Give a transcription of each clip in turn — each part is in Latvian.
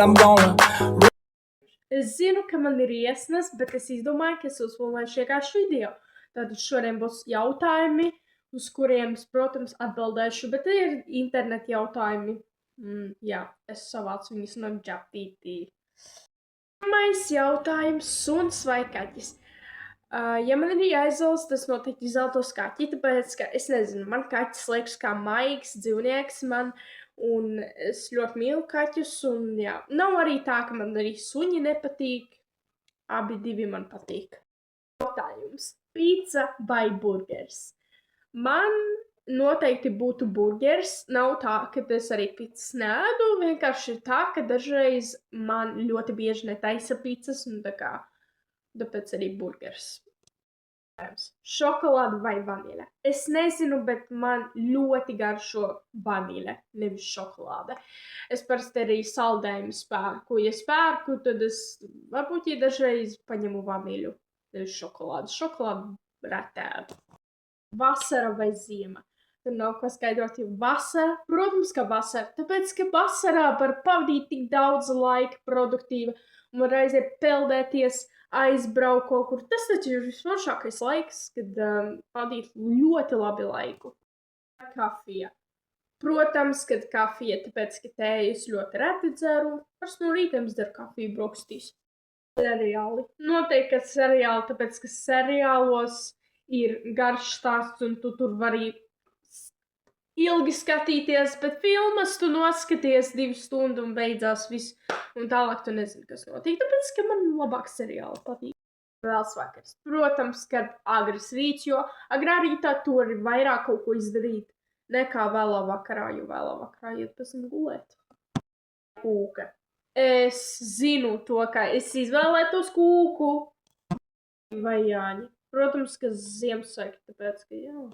I'm gonna. Es zinu, ka man ir iesnas, bet es izdomāju, ka es uzfilmēšu vienkārši video. Tātad šodien būs jautājumi, uz kuriem es, protams, atbildēšu, bet ir interneta jautājumi. Jā, es savācu viņus no Japtītī. Pirmais jautājums - suns vai kaķis? Ja man ir jāizvēlas, tas noteikti izvēlētos kaķi, tāpēc, ka es nezinu, man kaķis liekas kā maigs dzīvnieks un es ļoti mīlu kaķus, un jā, nav arī tā, ka man arī suņi nepatīk, abi divi man patīk. Jautājums - pizza vai burgers? Man noteikti būtu burgers, nav tā, ka es arī pizzas neēdu, vienkārši ir tā, ka dažreiz man ļoti bieži netaisa pizzas, un tāpēc arī burgers. Šokolāde vai vaniļa? Es nezinu, bet man ļoti garšo vaniļa, nevis šokolāde. Es parasti arī saldējumus pērku. Ja es pērku, tad es varbūt dažreiz paņemu vaniļu, nevis šokolādi. Šokolādi retēdu. Vasara vai ziema? Tur nav ko skaidrot, jo vasara, protams, ka vasara. Tāpēc, ka vasarā var pavadīt tik daudz laika produktīva un var aiziet peldēties, aizbraukt kaut kur. Tas taču ir visforšākais laiks, kad pavadīt ļoti labi laiku. Kafija. Protams, kad kafija, tāpēc, ka tēju es ļoti reti dzeru. Parasti no rīta es dzeru kafiju brokastīs. Seriāli. Noteikti, ka seriāli, tāpēc, ka seriālos ir garš stāsts un tu tur vari ilgi skatīties, bet filmas tu noskaties 2 stundu un beidzās viss. Un tālāk tu nezini, kas notiek, tāpēc, ka man labāk seriāli patīk. Vēls vakars. Protams, ka agrs rīts, jo agrā rītā tu vari vairāk kaut ko izdarīt nekā vēlā vakarā, jo vēlā vakarā iet pēc tam gulēt. Kūka. Es zinu to, ka es izvēlētos kūku vai jāņi. Protams, ka Ziemassvētki, tāpēc, ka jā.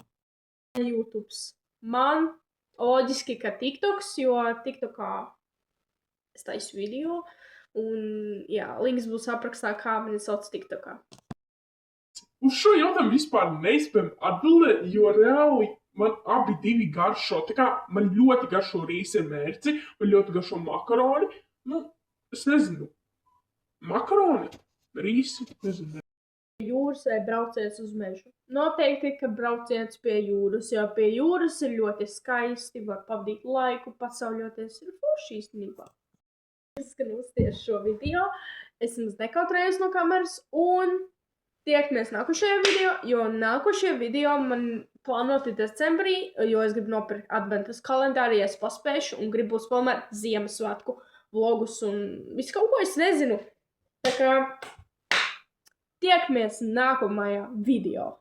YouTubes. Man loģiski, ka TikToks, jo TikTokā es taisu video, un jā, links būs aprakstā, kā mani sauc TikTokā. Uz šo jautājumu vispār nespējam atbildēt, jo reāli man abi divi garšo. Tā kā man ļoti garšo rīsi ar mērci, man ļoti garšo makaroni. Es nezinu. Makaroni, rīsi, nezinu. Jūras vai brauciens uz mežu? Noteikti, ka brauciens pie jūras, jo pie jūras ir ļoti skaisti, var pavadīt laiku, pasauļoties, ir forši īstenībā. Es skatos šo video, es maz nekautrējos no kameras, un tiekamies nākošajā video, jo nākošajā video man plānoti decembrī, jo es gribu nopirkt adventas kalendāru, ja es paspēšu, un gribu uzfilmēt Ziemassvētku vlogus un visu kaut ko es nezinu. Tā kā tiekamies nākamajā video.